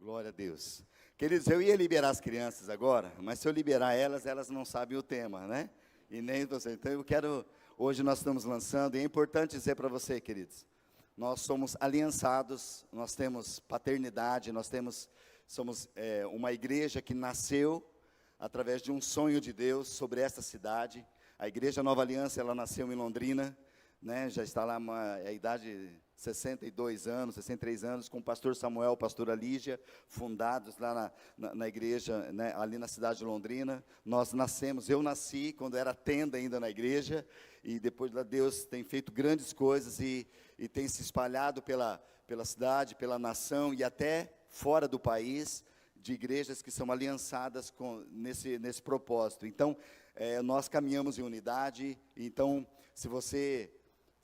Glória a Deus. Queridos, eu ia liberar as crianças agora, mas se eu liberar elas, elas não sabem o tema, né? E nem você. Então hoje nós estamos lançando, e é importante dizer para você, queridos, nós somos aliançados, nós temos paternidade, somos uma igreja que nasceu através de um sonho de Deus sobre esta cidade. A Igreja Nova Aliança, ela nasceu em Londrina, né? Já está lá a idade 62 anos, 63 anos, com o pastor Samuel, pastora Lígia, fundados lá na igreja, né, ali na cidade de Londrina. Eu nasci quando era tenda ainda na igreja, e depois lá Deus tem feito grandes coisas e tem se espalhado pela cidade, pela nação e até fora do país, de igrejas que são aliançadas nesse propósito. Então, nós caminhamos em unidade. Então, se você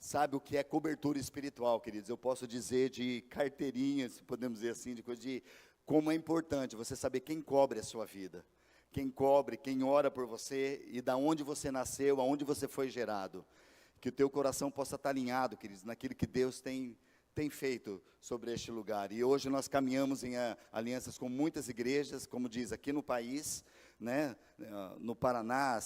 sabe o que é cobertura espiritual, queridos, eu posso dizer de carteirinha, se podemos dizer assim, de como é importante você saber quem cobre a sua vida, quem cobre, quem ora por você, e da onde você nasceu, aonde você foi gerado, que o teu coração possa estar alinhado, queridos, naquilo que Deus tem feito sobre este lugar. E hoje nós caminhamos em alianças com muitas igrejas, como diz, aqui no país, né, no Paraná,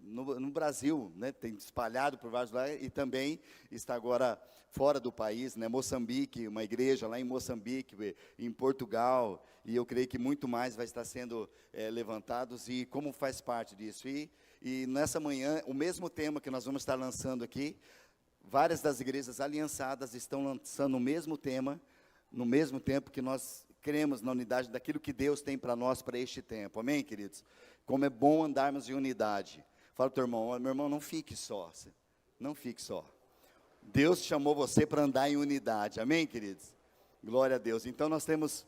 no Brasil, né, tem espalhado por vários lugares, e também está agora fora do país, né, Moçambique, uma igreja lá em Moçambique, em Portugal, e eu creio que muito mais vai estar sendo levantados, e como faz parte disso. E nessa manhã, o mesmo tema que nós vamos estar lançando aqui, várias das igrejas aliançadas estão lançando o mesmo tema, no mesmo tempo que nós cremos na unidade daquilo que Deus tem para nós, para este tempo. Amém, queridos? Como é bom andarmos em unidade. Fala para o teu irmão, meu irmão, não fique só. Não fique só. Deus chamou você para andar em unidade. Amém, queridos? Glória a Deus. Então, nós temos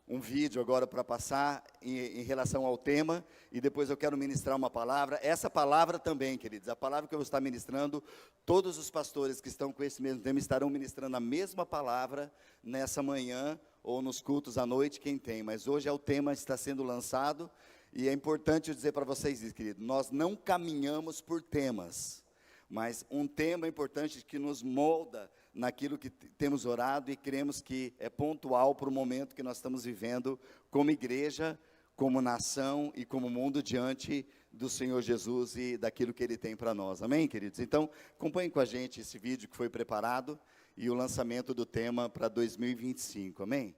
um vídeo agora para passar em relação ao tema, e depois eu quero ministrar uma palavra. Essa palavra também, queridos, a palavra que eu vou estar ministrando, todos os pastores que estão com esse mesmo tema estarão ministrando a mesma palavra nessa manhã, ou nos cultos à noite, quem tem. Mas hoje o tema está sendo lançado, e é importante eu dizer para vocês, queridos, nós não caminhamos por temas, mas um tema importante que nos molda naquilo que temos orado e cremos que é pontual para o momento que nós estamos vivendo como igreja, como nação e como mundo diante do Senhor Jesus e daquilo que Ele tem para nós. Amém, queridos? Então, acompanhem com a gente esse vídeo que foi preparado e o lançamento do tema para 2025. Amém?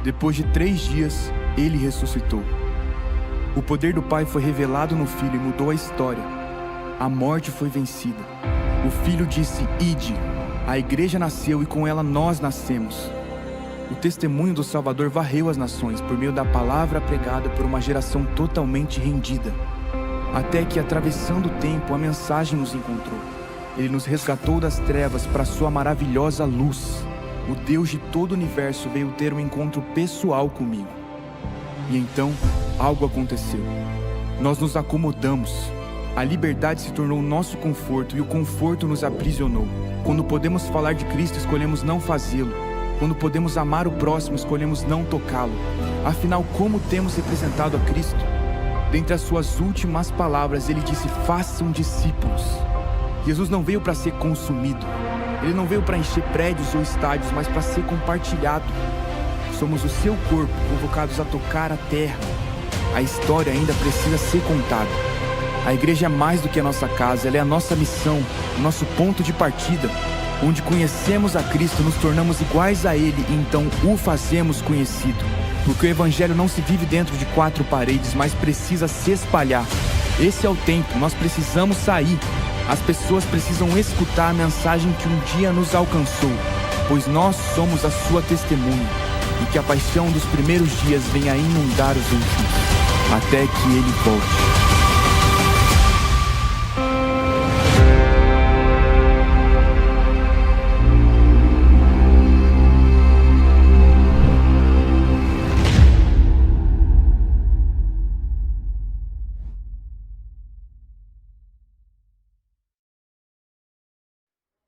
Depois de 3 dias, Ele ressuscitou. O poder do Pai foi revelado no Filho e mudou a história. A morte foi vencida. O Filho disse, ide. A igreja nasceu e com ela nós nascemos. O testemunho do Salvador varreu as nações por meio da palavra pregada por uma geração totalmente rendida. Até que, atravessando o tempo, a mensagem nos encontrou. Ele nos resgatou das trevas para a sua maravilhosa luz. O Deus de todo o universo veio ter um encontro pessoal comigo. E então, algo aconteceu. Nós nos acomodamos. A liberdade se tornou o nosso conforto e o conforto nos aprisionou. Quando podemos falar de Cristo, escolhemos não fazê-lo. Quando podemos amar o próximo, escolhemos não tocá-lo. Afinal, como temos representado a Cristo? Dentre as suas últimas palavras, ele disse, façam discípulos. Jesus não veio para ser consumido. Ele não veio para encher prédios ou estádios, mas para ser compartilhado. Somos o seu corpo, convocados a tocar a terra. A história ainda precisa ser contada. A igreja é mais do que a nossa casa, ela é a nossa missão, o nosso ponto de partida. Onde conhecemos a Cristo, nos tornamos iguais a Ele e então o fazemos conhecido. Porque o Evangelho não se vive dentro de 4 paredes, mas precisa se espalhar. Esse é o tempo, nós precisamos sair. As pessoas precisam escutar a mensagem que um dia nos alcançou, pois nós somos a sua testemunha. E que a paixão dos primeiros dias venha inundar os últimos, até que Ele volte.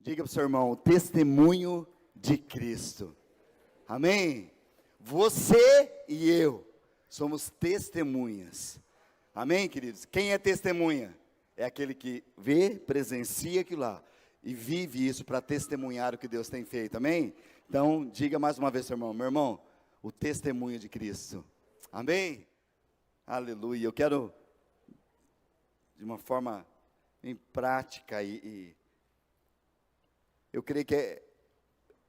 Diga para o seu irmão, testemunho de Cristo. Amém? Você e eu somos testemunhas. Amém, queridos? Quem é testemunha? É aquele que vê, presencia aquilo lá e vive isso para testemunhar o que Deus tem feito, amém? Então, diga mais uma vez, meu irmão, o testemunho de Cristo, amém? Aleluia. Eu quero, de uma forma bem prática, eu creio que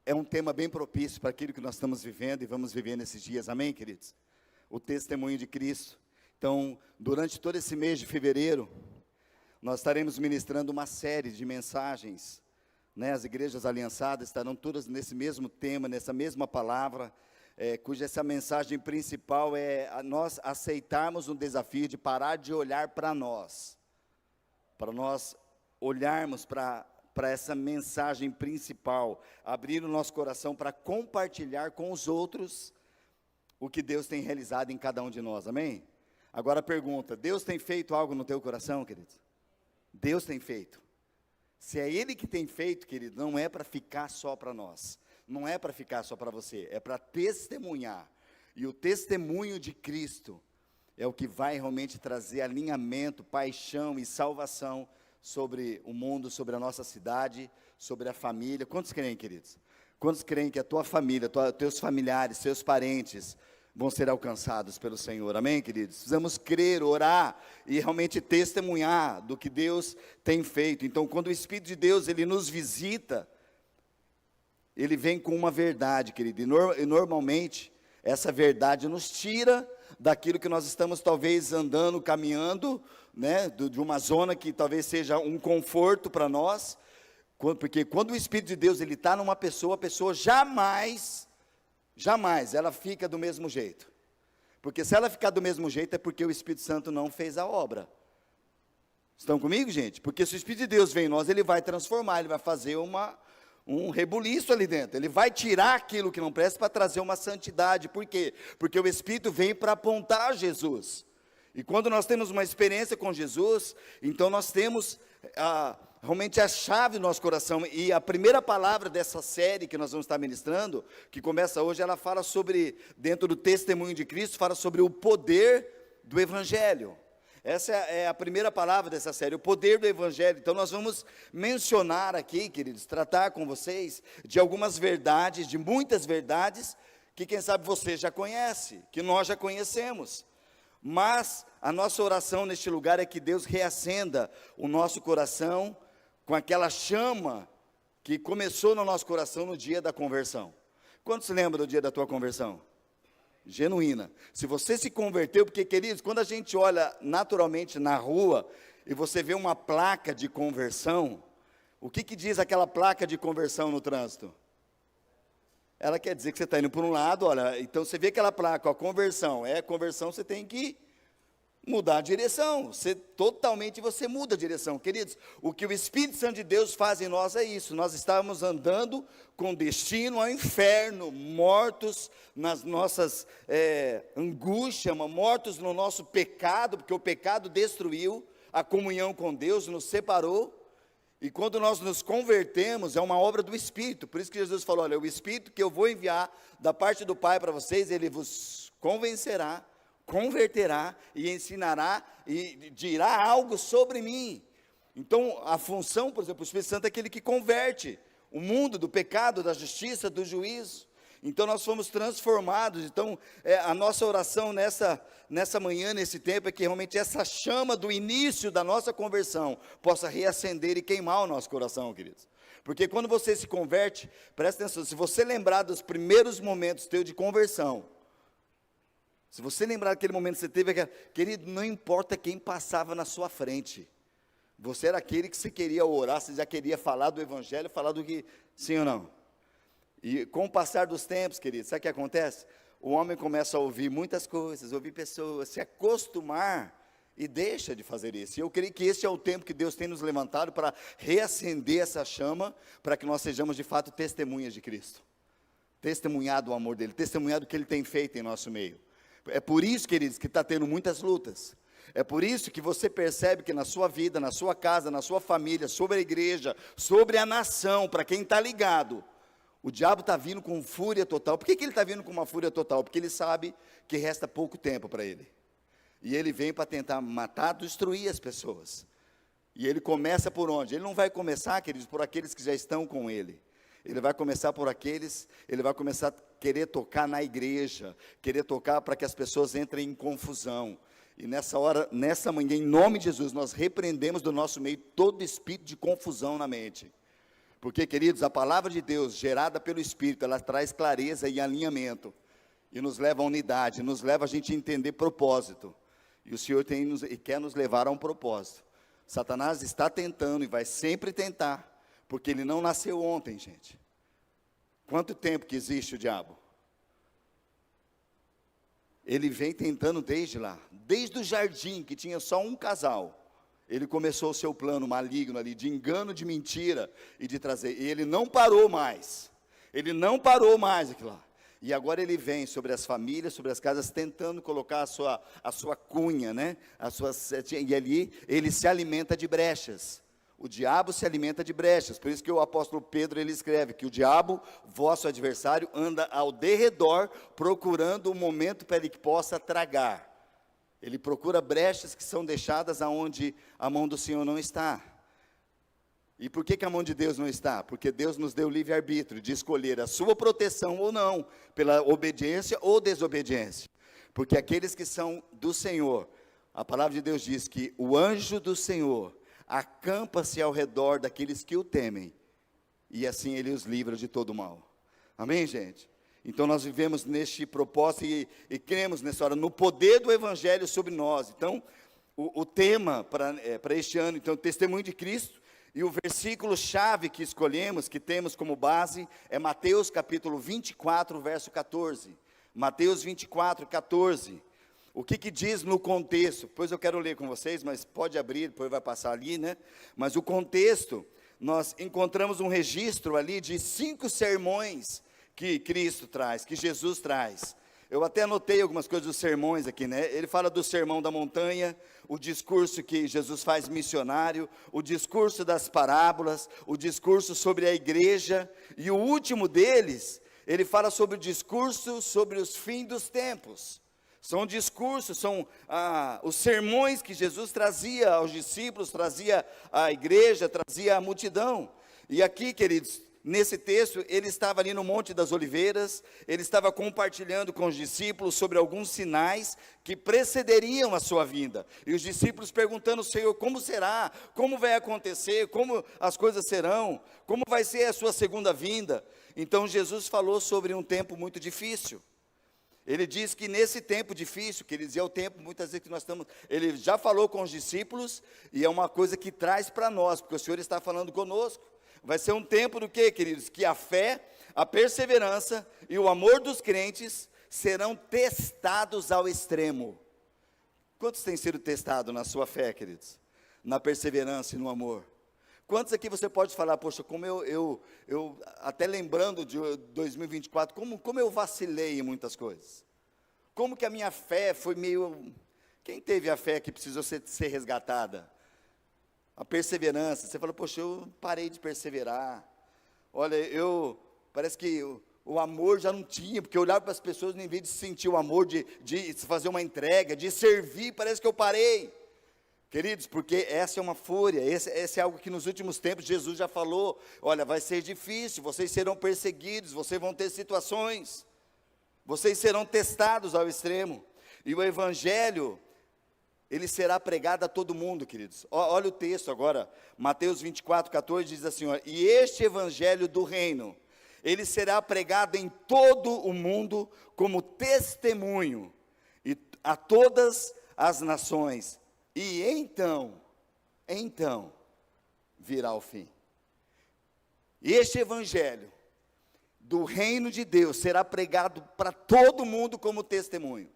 é um tema bem propício para aquilo que nós estamos vivendo e vamos viver nesses dias, amém, queridos? O testemunho de Cristo. Então, durante todo esse mês de fevereiro, nós estaremos ministrando uma série de mensagens, né? As igrejas aliançadas estarão todas nesse mesmo tema, nessa mesma palavra, cuja essa mensagem principal é nós aceitarmos um desafio de parar de olhar para nós olharmos para essa mensagem principal, abrir o nosso coração para compartilhar com os outros o que Deus tem realizado em cada um de nós, amém? Agora a pergunta, Deus tem feito algo no teu coração, queridos? Deus tem feito. Se é Ele que tem feito, querido, não é para ficar só para nós, não é para ficar só para você, é para testemunhar. E o testemunho de Cristo é o que vai realmente trazer alinhamento, paixão e salvação sobre o mundo, sobre a nossa cidade, sobre a família. Quantos creem, queridos? Quantos creem que a tua família, teus familiares, seus parentes vão ser alcançados pelo Senhor, amém, queridos? Precisamos crer, orar e realmente testemunhar do que Deus tem feito. Então, quando o Espírito de Deus, Ele nos visita, Ele vem com uma verdade, querido, e normalmente, essa verdade nos tira daquilo que nós estamos talvez andando, caminhando, né, de uma zona que talvez seja um conforto para nós, porque quando o Espírito de Deus ele está numa pessoa, a pessoa jamais ela fica do mesmo jeito, porque se ela ficar do mesmo jeito é porque o Espírito Santo não fez a obra. Estão comigo, gente? Porque se o Espírito de Deus vem em nós, ele vai transformar, ele vai fazer um rebuliço ali dentro, ele vai tirar aquilo que não presta para trazer uma santidade. Por quê? Porque o Espírito vem para apontar Jesus, e quando nós temos uma experiência com Jesus, então nós temos realmente a chave do nosso coração. E a primeira palavra dessa série que nós vamos estar ministrando, que começa hoje, ela fala sobre, dentro do testemunho de Cristo, fala sobre o poder do Evangelho. Essa é a primeira palavra dessa série, o poder do Evangelho. Então nós vamos mencionar aqui, queridos, tratar com vocês de algumas verdades, de muitas verdades, que quem sabe você já conhece, que nós já conhecemos. Mas a nossa oração neste lugar é que Deus reacenda o nosso coração com aquela chama que começou no nosso coração no dia da conversão. Quantos se lembram do dia da tua conversão? Genuína. Se você se converteu, porque, queridos, quando a gente olha naturalmente na rua e você vê uma placa de conversão, o que diz aquela placa de conversão no trânsito? Ela quer dizer que você está indo por um lado, olha, então você vê aquela placa, ó, conversão, conversão, você tem que mudar a direção, totalmente você muda a direção. Queridos, o que o Espírito Santo de Deus faz em nós é isso, nós estávamos andando com destino ao inferno, mortos nas nossas angústias, mortos no nosso pecado, porque o pecado destruiu a comunhão com Deus, nos separou. E quando nós nos convertemos, é uma obra do Espírito. Por isso que Jesus falou, olha, o Espírito que eu vou enviar da parte do Pai para vocês, ele vos convencerá, converterá e ensinará e dirá algo sobre mim. Então, a função, por exemplo, do Espírito Santo é aquele que converte o mundo do pecado, da justiça, do juízo. Então, nós fomos transformados. Então, a nossa oração nessa manhã, nesse tempo, é que realmente essa chama do início da nossa conversão possa reacender e queimar o nosso coração, queridos. Porque quando você se converte, presta atenção, se você lembrar dos primeiros momentos teus de conversão, se você lembrar daquele momento que você teve, querido, não importa quem passava na sua frente, você era aquele que você queria orar, você já queria falar do Evangelho, falar do que, sim ou não? E com o passar dos tempos, querido, sabe o que acontece? O homem começa a ouvir muitas coisas, ouvir pessoas, se acostumar e deixa de fazer isso. E eu creio que esse é o tempo que Deus tem nos levantado para reacender essa chama, para que nós sejamos de fato testemunhas de Cristo. Testemunhar do amor dEle, testemunhar do que Ele tem feito em nosso meio. É por isso, queridos, que está tendo muitas lutas. É por isso que você percebe que na sua vida, na sua casa, na sua família, sobre a igreja, sobre a nação, para quem está ligado, o diabo está vindo com fúria total. Por que ele está vindo com uma fúria total? Porque ele sabe que resta pouco tempo para ele. E ele vem para tentar matar, destruir as pessoas. E ele começa por onde? Ele não vai começar, queridos, por aqueles que já estão com ele. Ele vai começar por aqueles, ele vai começar a querer tocar na igreja, querer tocar para que as pessoas entrem em confusão. E nessa hora, nessa manhã, em nome de Jesus, nós repreendemos do nosso meio todo espírito de confusão na mente. Porque, queridos, a palavra de Deus, gerada pelo Espírito, ela traz clareza e alinhamento. E nos leva à unidade, nos leva a gente a entender propósito. E o Senhor quer nos levar a um propósito. Satanás está tentando e vai sempre tentar, porque ele não nasceu ontem, gente. Quanto tempo que existe o diabo? Ele vem tentando desde lá, desde o jardim, que tinha só um casal. Ele começou o seu plano maligno ali, de engano, de mentira, e de trazer, e ele não parou mais. Ele não parou mais aquilo lá. E agora ele vem sobre as famílias, sobre as casas, tentando colocar a sua cunha, né? E ali ele se alimenta de brechas. O diabo se alimenta de brechas. Por isso que o apóstolo Pedro, ele escreve que o diabo, vosso adversário, anda ao derredor, procurando o momento para ele que possa tragar. Ele procura brechas que são deixadas aonde a mão do Senhor não está. E por que a mão de Deus não está? Porque Deus nos deu livre-arbítrio de escolher a sua proteção ou não, pela obediência ou desobediência. Porque aqueles que são do Senhor, a palavra de Deus diz que o anjo do Senhor acampa-se ao redor daqueles que o temem, e assim ele os livra de todo mal. Amém, gente? Então nós vivemos neste propósito e cremos nessa hora, no poder do Evangelho sobre nós. Então, o tema para este ano, então, o testemunho de Cristo. E o versículo-chave que escolhemos, que temos como base, é Mateus capítulo 24, verso 14. Mateus 24, 14. O que diz no contexto? Depois eu quero ler com vocês, mas pode abrir, depois vai passar ali, né? Mas o contexto, nós encontramos um registro ali de 5 sermões que Cristo traz, que Jesus traz. Eu até anotei algumas coisas dos sermões aqui, né? Ele fala do sermão da montanha, o discurso que Jesus faz missionário, o discurso das parábolas, o discurso sobre a igreja, e o último deles, ele fala sobre o discurso sobre os fins dos tempos. São discursos, são os sermões que Jesus trazia aos discípulos, trazia à igreja, trazia à multidão. E aqui, queridos, nesse texto, ele estava ali no Monte das Oliveiras, ele estava compartilhando com os discípulos sobre alguns sinais que precederiam a sua vinda. E os discípulos perguntando ao Senhor, como será? Como vai acontecer? Como as coisas serão? Como vai ser a sua segunda vinda? Então Jesus falou sobre um tempo muito difícil. Ele diz que nesse tempo difícil, que ele dizia, é o tempo muitas vezes que nós estamos, ele já falou com os discípulos, e é uma coisa que traz para nós, porque o Senhor está falando conosco. Vai ser um tempo do quê, queridos? Que a fé, a perseverança e o amor dos crentes serão testados ao extremo. Quantos têm sido testados na sua fé, queridos? Na perseverança e no amor? Quantos aqui você pode falar, poxa, como eu até lembrando de 2024, como eu vacilei em muitas coisas? Como que a minha fé foi meio... Quem teve a fé que precisou ser resgatada? A perseverança, você fala, poxa, eu parei de perseverar. Olha, parece que o amor já não tinha, porque eu olhava para as pessoas, em vez de sentir o amor, de fazer uma entrega, de servir, parece que eu parei. Queridos, porque essa é uma fúria, esse é algo que nos últimos tempos Jesus já falou, olha, vai ser difícil, vocês serão perseguidos, vocês vão ter situações, vocês serão testados ao extremo, e o Evangelho, ele será pregado a todo mundo, queridos. Olha o texto agora, Mateus 24, 14, diz assim, ó, e este Evangelho do reino, ele será pregado em todo o mundo, como testemunho, e a todas as nações, e então virá o fim. E este Evangelho do reino de Deus será pregado para todo mundo como testemunho,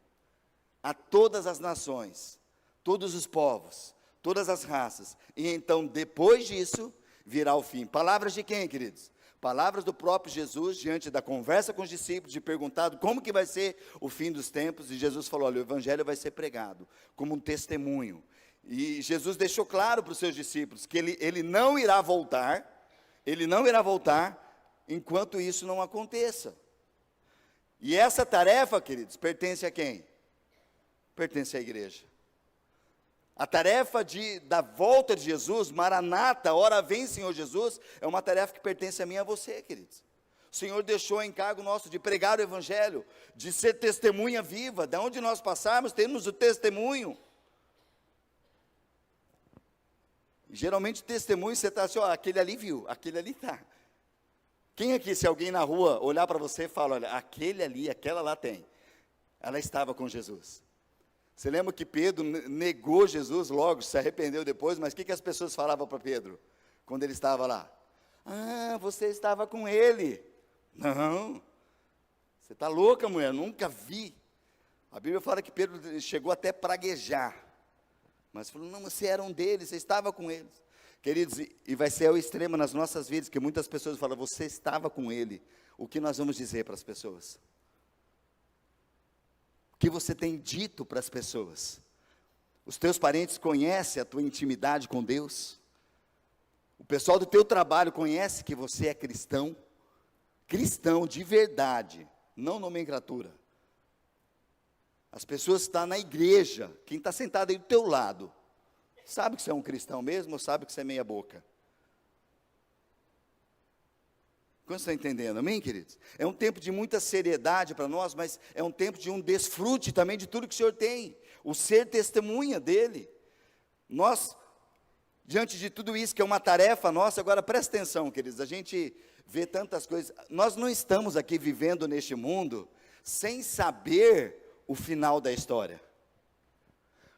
a todas as nações, todos os povos, todas as raças, e então depois disso virá o fim. Palavras de quem, queridos? Palavras do próprio Jesus, diante da conversa com os discípulos, de perguntado como que vai ser o fim dos tempos, e Jesus falou, olha, o Evangelho vai ser pregado como um testemunho, e Jesus deixou claro para os seus discípulos, que ele não irá voltar, enquanto isso não aconteça, e essa tarefa, queridos, pertence a quem? Pertence à igreja. A tarefa da volta de Jesus, Maranata, ora vem Senhor Jesus, é uma tarefa que pertence a mim e a você, queridos. O Senhor deixou o encargo nosso de pregar o Evangelho, de ser testemunha viva, de onde nós passarmos, temos o testemunho. Geralmente testemunho, você está assim, ó, aquele ali viu, aquele ali está. Quem aqui, se alguém na rua olhar para você e falar, olha, aquele ali, aquela lá tem, ela estava com Jesus. Você lembra que Pedro negou Jesus logo, se arrependeu depois, mas o que as pessoas falavam para Pedro, quando ele estava lá? Ah, você estava com ele. Não, você está louca, mulher, nunca vi. A Bíblia fala que Pedro chegou até a praguejar, mas falou, não, você era um deles, você estava com eles. Queridos, e vai ser ao extremo nas nossas vidas, que muitas pessoas falam, você estava com ele. O que nós vamos dizer para as pessoas? O que você tem dito para as pessoas? Os teus parentes conhecem a tua intimidade com Deus? O pessoal do teu trabalho conhece que você é cristão? Cristão de verdade, não nomenclatura. As pessoas estão na igreja, quem está sentado aí do teu lado, sabe que você é um cristão mesmo ou sabe que você é meia boca? Quando você está entendendo, amém, queridos? É um tempo de muita seriedade para nós, mas é um tempo de um desfrute também de tudo que o Senhor tem, o ser testemunha dEle. Nós, diante de tudo isso, que é uma tarefa nossa, agora presta atenção, queridos, a gente vê tantas coisas, nós não estamos aqui vivendo neste mundo, sem saber o final da história.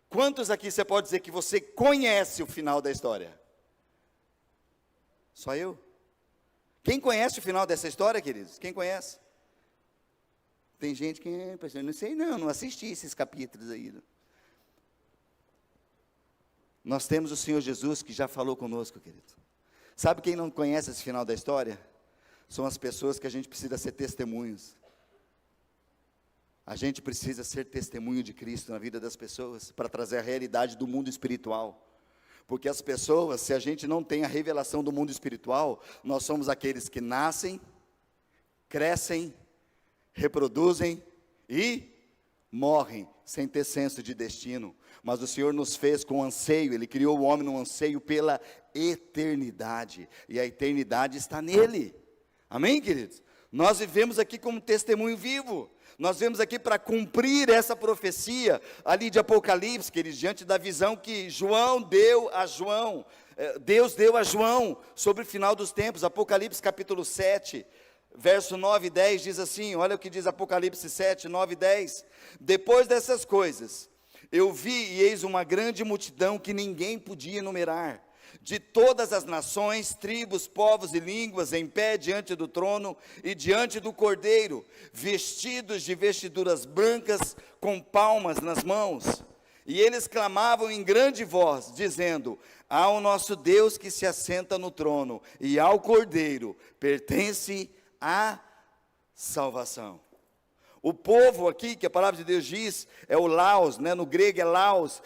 Quantos aqui você pode dizer que você conhece o final da história? Só eu? Quem conhece o final dessa história, queridos? Quem conhece? Tem gente que, não sei não assisti esses capítulos aí. Nós temos o Senhor Jesus que já falou conosco, querido. Sabe quem não conhece esse final da história? São as pessoas que a gente precisa ser testemunhos. A gente precisa ser testemunho de Cristo na vida das pessoas, para trazer a realidade do mundo espiritual. Porque as pessoas, se a gente não tem a revelação do mundo espiritual, nós somos aqueles que nascem, crescem, reproduzem e morrem, sem ter senso de destino. Mas o Senhor nos fez com anseio, Ele criou o homem num anseio pela eternidade, e a eternidade está nele. Amém, queridos? Nós vivemos aqui como testemunho vivo. Nós vemos aqui para cumprir essa profecia ali de Apocalipse, queridos, diante da visão que João deu a João, Deus deu a João sobre o final dos tempos. Apocalipse capítulo 7, verso 9 e 10 diz assim, olha o que diz Apocalipse 7, 9 e 10. Depois dessas coisas, eu vi e eis uma grande multidão que ninguém podia enumerar, de todas as nações, tribos, povos e línguas, em pé diante do trono e diante do Cordeiro, vestidos de vestiduras brancas, com palmas nas mãos. E eles clamavam em grande voz, dizendo, ao nosso Deus que se assenta no trono, e ao Cordeiro, pertence a salvação. O povo aqui, que a palavra de Deus diz, é o Laos, né? No grego é Laos,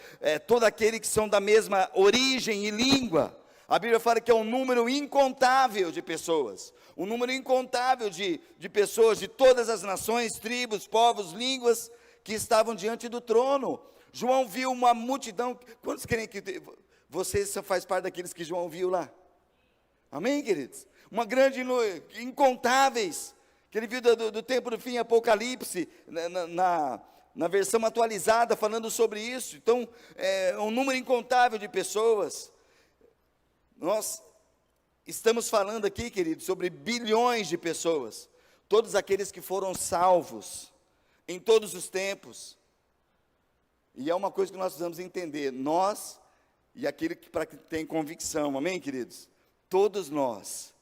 todo aquele que são da mesma origem e língua. A Bíblia fala que é um número incontável de pessoas, um número incontável de pessoas de todas as nações, tribos, povos, línguas, que estavam diante do trono. João viu uma multidão. Quantos creem que você só faz parte daqueles que João viu lá? Amém, queridos? Uma grande, incontáveis, que ele viu do tempo do fim, Apocalipse, na versão atualizada, falando sobre isso. Então, é um número incontável de pessoas. Nós estamos falando aqui, queridos, sobre bilhões de pessoas, todos aqueles que foram salvos, em todos os tempos. E é uma coisa que nós precisamos entender, nós, e aquele que para que tem convicção, amém, queridos? Todos nós.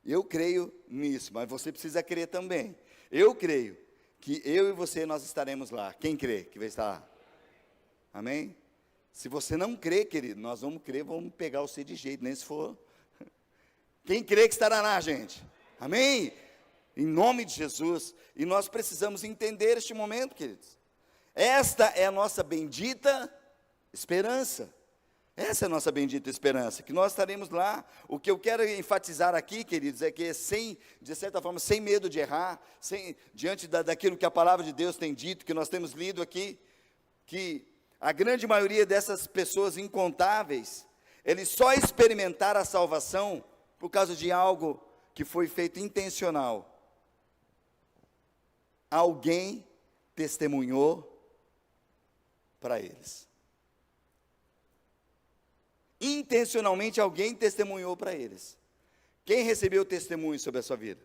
Eu creio nisso, mas você precisa crer também. Eu creio que eu e você, nós estaremos lá. Quem crê que vai estar lá? Amém? Se você não crê, querido, nós vamos crer, vamos pegar você de jeito, nem se for. Quem crê que estará lá, gente? Amém? Em nome de Jesus. E nós precisamos entender este momento, queridos. Esta é a nossa bendita esperança. Essa é a nossa bendita esperança, que nós estaremos lá. O que eu quero enfatizar aqui, queridos, é que de certa forma, sem medo de errar, diante daquilo que a palavra de Deus tem dito, que nós temos lido aqui, que A grande maioria dessas pessoas incontáveis, eles só experimentaram a salvação por causa de algo que foi feito intencional. Alguém testemunhou para eles. Intencionalmente alguém testemunhou para eles. Quem recebeu testemunho sobre a sua vida?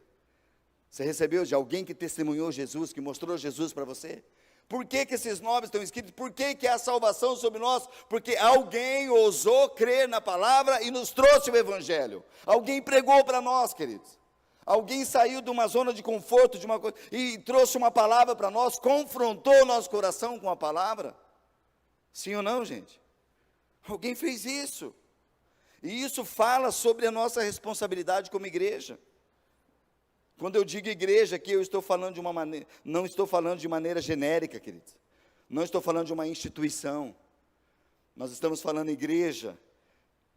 Você recebeu de alguém que testemunhou Jesus, que mostrou Jesus para você? Por que esses nomes estão escritos? Por que é a salvação sobre nós? Porque alguém ousou crer na palavra e nos trouxe o evangelho. Alguém pregou para nós, queridos. Alguém saiu de uma zona de conforto, de uma coisa, e trouxe uma palavra para nós, confrontou o nosso coração com a palavra. Sim ou não, gente? Alguém fez isso. E isso fala sobre a nossa responsabilidade como igreja. Quando eu digo igreja aqui, eu estou falando de uma maneira, não estou falando de maneira genérica, queridos. Não estou falando de uma instituição. Nós estamos falando igreja,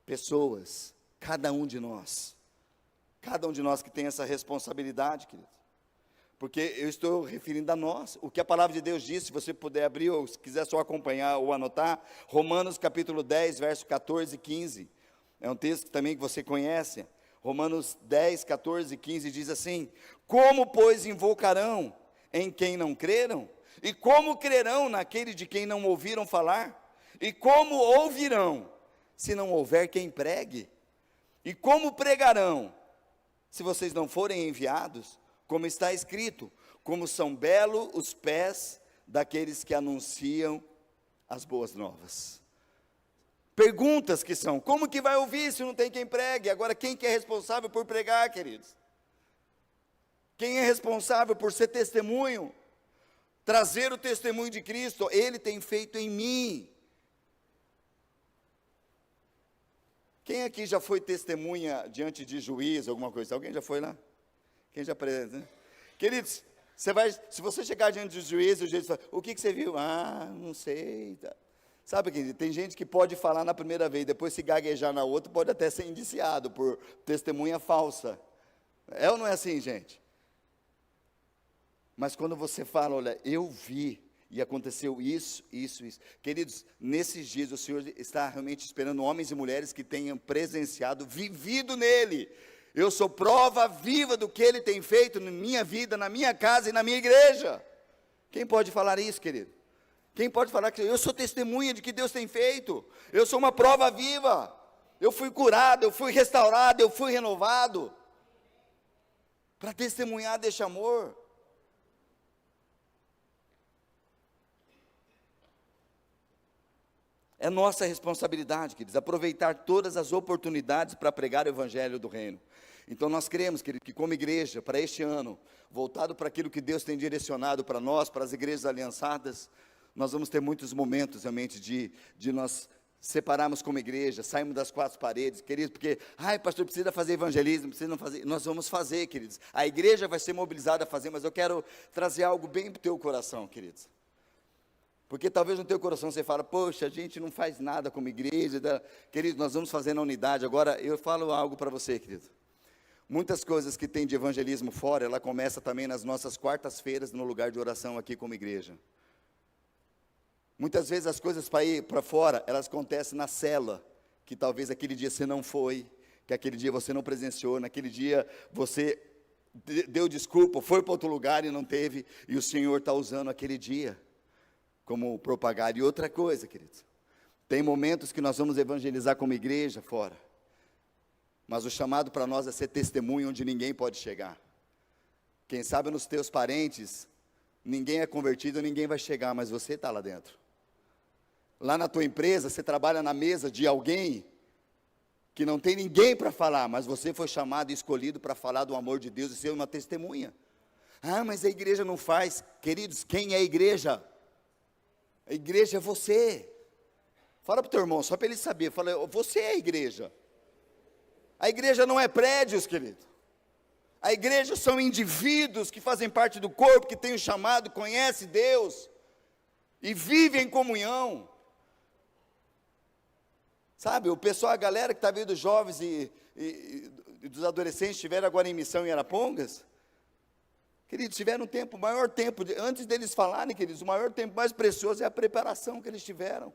pessoas, cada um de nós. Cada um de nós que tem essa responsabilidade, queridos. Porque eu estou referindo a nós. O que a palavra de Deus diz, se você puder abrir, ou se quiser só acompanhar ou anotar, Romanos capítulo 10, verso 14 e 15. É um texto também que você conhece. Romanos 10, 14 e 15 diz assim: como, pois, invocarão em quem não creram? E como crerão naquele de quem não ouviram falar? E como ouvirão, se não houver quem pregue? E como pregarão, se vocês não forem enviados? Como está escrito: como são belos os pés daqueles que anunciam as boas novas. Perguntas que são: como que vai ouvir se não tem quem pregue? Agora, quem que é responsável por pregar, queridos? Quem é responsável por ser testemunho? Trazer o testemunho de Cristo, Ele tem feito em mim. Quem aqui já foi testemunha diante de juiz, alguma coisa? Alguém já foi lá? Quem já apresenta, né? Queridos, se você chegar diante do juiz, o juiz fala: o que você viu? Ah, não sei. Tá. Sabe, querido, tem gente que pode falar na primeira vez, depois se gaguejar na outra, pode até ser indiciado por testemunha falsa. É ou não é assim, gente? Mas quando você fala: olha, eu vi, e aconteceu isso, isso, isso. Queridos, nesses dias o Senhor está realmente esperando homens e mulheres que tenham presenciado, vivido nele. Eu sou prova viva do que Ele tem feito na minha vida, na minha casa e na minha igreja. Quem pode falar isso, querido? Quem pode falar que eu sou testemunha de que Deus tem feito? Eu sou uma prova viva. Eu fui curado, eu fui restaurado, eu fui renovado. Para testemunhar deste amor. É nossa responsabilidade, queridos, aproveitar todas as oportunidades para pregar o evangelho do reino. Então nós cremos, queridos, que como igreja, para este ano, voltado para aquilo que Deus tem direcionado para nós, para as igrejas aliançadas, nós vamos ter muitos momentos realmente de nós separarmos como igreja, sairmos das quatro paredes, queridos, porque, pastor, precisa fazer evangelismo, precisa não fazer, nós vamos fazer, queridos. A igreja vai ser mobilizada a fazer, mas eu quero trazer algo bem para o teu coração, queridos. Porque talvez no teu coração você fala: poxa, a gente não faz nada como igreja. Querido, nós vamos fazer na unidade. Agora, eu falo algo para você, querido. Muitas coisas que tem de evangelismo fora, ela começa também nas nossas quartas-feiras, no lugar de oração aqui como igreja. Muitas vezes as coisas para ir para fora, elas acontecem na cela, que talvez aquele dia você não foi, que aquele dia você não presenciou, naquele dia você deu desculpa, foi para outro lugar e não teve, e o Senhor está usando aquele dia como propagar. E outra coisa, queridos, tem momentos que nós vamos evangelizar como igreja fora, mas o chamado para nós é ser testemunho onde ninguém pode chegar. Quem sabe nos teus parentes, ninguém é convertido, ninguém vai chegar, mas você está lá dentro. Lá na tua empresa, você trabalha na mesa de alguém que não tem ninguém para falar, mas você foi chamado e escolhido para falar do amor de Deus e ser uma testemunha. Mas a igreja não faz. Queridos, quem é a igreja? A igreja é você. Fala para o teu irmão, só para ele saber. Fala: você é a igreja. A igreja não é prédios, querido. A igreja são indivíduos que fazem parte do corpo, que têm o chamado, conhecem Deus e vivem em comunhão. Sabe, o pessoal, a galera que está vindo dos jovens e dos adolescentes, estiveram agora em missão em Arapongas. Queridos, tiveram um tempo, o maior tempo, antes deles falarem, queridos, o maior tempo mais precioso é a preparação que eles tiveram.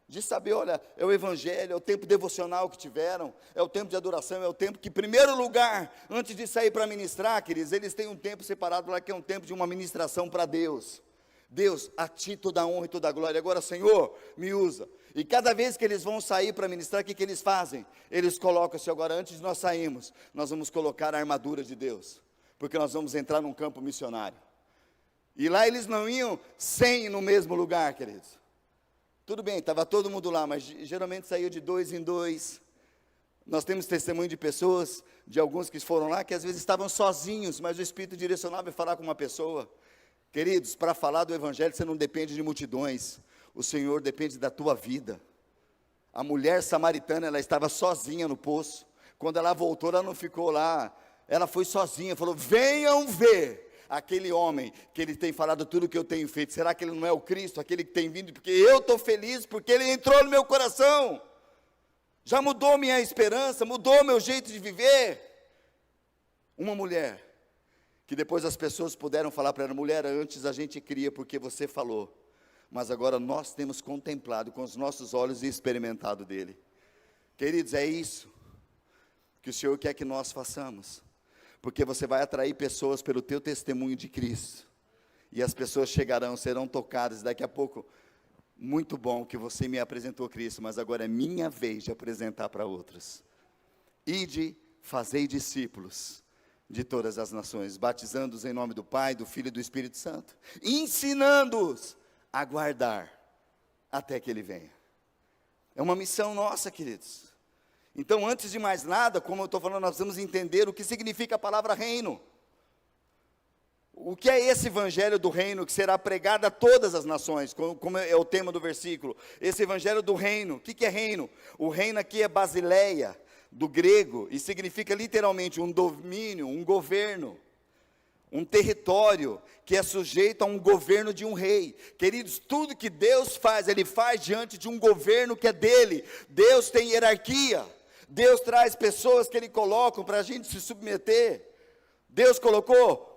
De saber, olha, é o evangelho, é o tempo devocional que tiveram, é o tempo de adoração, é o tempo que, em primeiro lugar, antes de sair para ministrar, queridos, eles têm um tempo separado lá, que é um tempo de uma ministração para Deus. Deus, a ti toda a honra e toda a glória. Agora, Senhor, me usa. E cada vez que eles vão sair para ministrar, o que eles fazem? Eles colocam assim, agora, antes de nós sairmos, nós vamos colocar a armadura de Deus, porque nós vamos entrar num campo missionário. E lá eles não iam 100 no mesmo lugar, queridos. Tudo bem, estava todo mundo lá, mas geralmente saiu de 2 em 2. Nós temos testemunho de pessoas, de alguns que foram lá, que às vezes estavam sozinhos, mas o Espírito direcionava e falar com uma pessoa. Queridos, para falar do Evangelho, você não depende de multidões, o Senhor depende da tua vida. A mulher samaritana, ela estava sozinha no poço. Quando ela voltou, ela não ficou lá, ela foi sozinha, falou, venham ver aquele homem, que ele tem falado tudo o que eu tenho feito. Será que ele não é o Cristo, aquele que tem vindo? Porque eu estou feliz, porque ele entrou no meu coração, já mudou minha esperança, mudou meu jeito de viver. Uma mulher, que depois as pessoas puderam falar para ela, mulher, antes a gente cria porque você falou, mas agora nós temos contemplado com os nossos olhos e experimentado dele. Queridos, é isso que o Senhor quer que nós façamos, porque você vai atrair pessoas pelo teu testemunho de Cristo, e as pessoas chegarão, serão tocadas. Daqui a pouco, muito bom que você me apresentou Cristo, mas agora é minha vez de apresentar para outros. Ide, fazei discípulos de todas as nações, batizando-os em nome do Pai, do Filho e do Espírito Santo, ensinando-os a guardar até que Ele venha. É uma missão nossa, queridos. Então, antes de mais nada, como eu estou falando, nós vamos entender o que significa a palavra reino. O que é esse evangelho do reino que será pregado a todas as nações, como é o tema do versículo? Esse evangelho do reino, o que é reino? O reino aqui é basileia, do grego, e significa literalmente um domínio, um governo, um território que é sujeito a um governo de um rei. Queridos, tudo que Deus faz, Ele faz diante de um governo que é dele. Deus tem hierarquia. Deus traz pessoas que Ele coloca para a gente se submeter. Deus colocou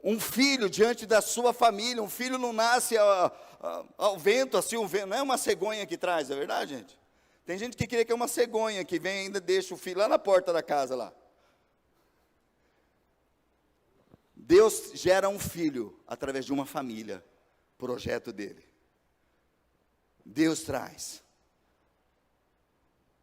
um filho diante da sua família. Um filho não nasce ao vento, assim, o vento, não é uma cegonha que traz, é verdade, gente? Tem gente que crê que é uma cegonha que vem e ainda deixa o filho lá na porta da casa lá. Deus gera um filho através de uma família, projeto dele. Deus traz